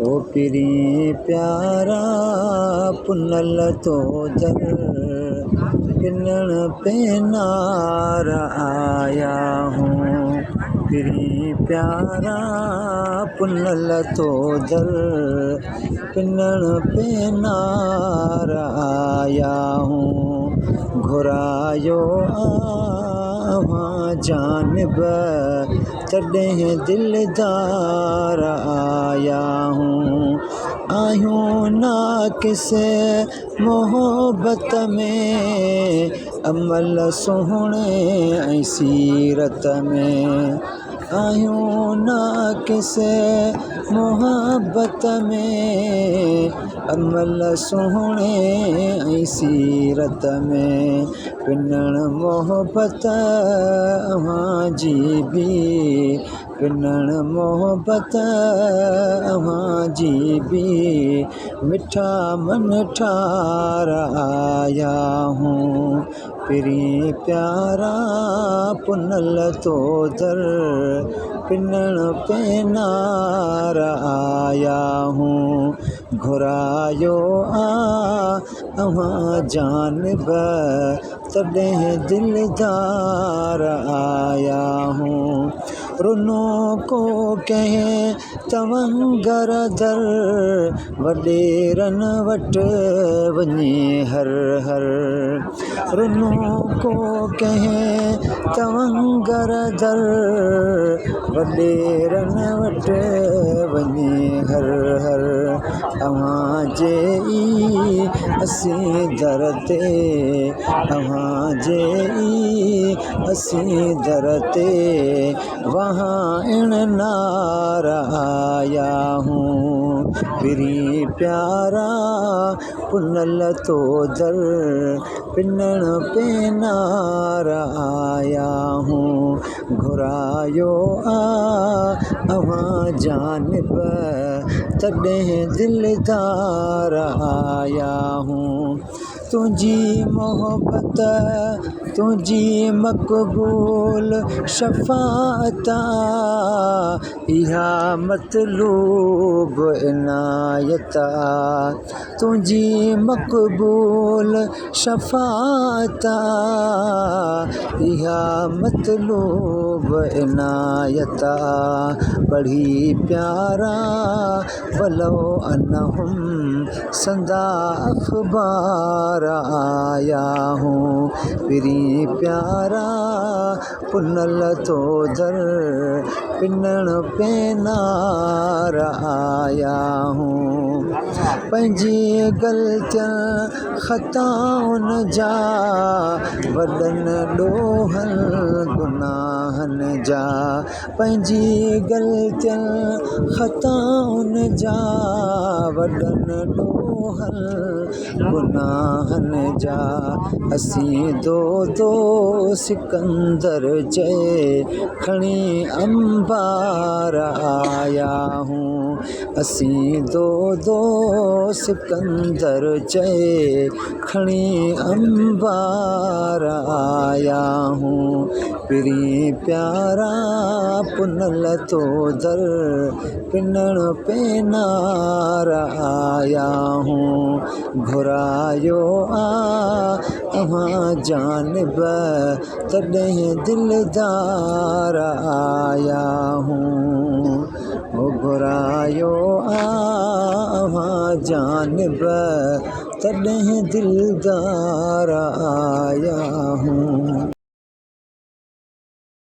ओ पिरी प्यारा पुनल तो दर पिनण पेनार आया हूँ। पिरी प्यारा पुनल तो दर पिनण पेनार आया हूँ। घुरायो आवां जानिब तॾहिं दिलदार आया हूँ। आहियूं नाकिस मोहब्बत में अमल सुहिणे ऐं सीरत में। आहियूं नाकिस मोहब्बत में अमल सुहिणे ऐं सीरत में। पिनण मोहब्बत अव्हां जी बि पिनण मोहब्बत अव्हां जी बि मिठा मन ठार आया हूँ। पिरी प्यारा पुनल तो दर पिनण पेनार आया हूँ। घुरायो अव्हां जानिब तॾहिं दिलदार आया हूँ। रुनो को कंहिं तवंगर दर वॾेरन वटि वञे हर हर। रुनो को कंहिं तवंगर दर वॾेरन वटि वञे हर हर। अव्हां जे ई असीं दर ते अव्हां जे ई असीं दर ते वहाइण नार आया हूँ। पिरी प्यारा पुनल तो दर पिनण पेनार आया हूँ। घुरायो अव्हां जानिब तॾहिं दिलदार आया हूँ। तुंहिंजी मोहब्बत तुंहिंजी मक़बूल शफ़ाअत इहा मतलूब इनायत। तुंहिंजी मक़बूल शफ़ाअत इहा मतलूब इनायत। पढ़ी प्यारा वलो अनहुम संदा अख़बार आया हूँ। पिरी प्यारा पुनल तो दर पिनण पेनार आया हूँ। पंहिंजी ग़लतियुनि ख़ताउनि जा वॾनि ॾोहनि गुनाहनि जा। पंहिंजी ग़लतियुनि ख़ताउनि जा वॾनि ॾोहनि गुनाहनि जा। असीं दो दो सिकंदर चए खणी अंबार आया हूँ। असीं दो दो सिकंदर चए खणी अंबार आया हूँ। पिरी प्यारा पुनल तो दर पिनण पेनार आया हूँ। घुरायो अव्हां जानिब तॾहिं दिलदार आया हूँ। घुरायो अव्हां जानिब तॾहिं दिलदार आया हूँ।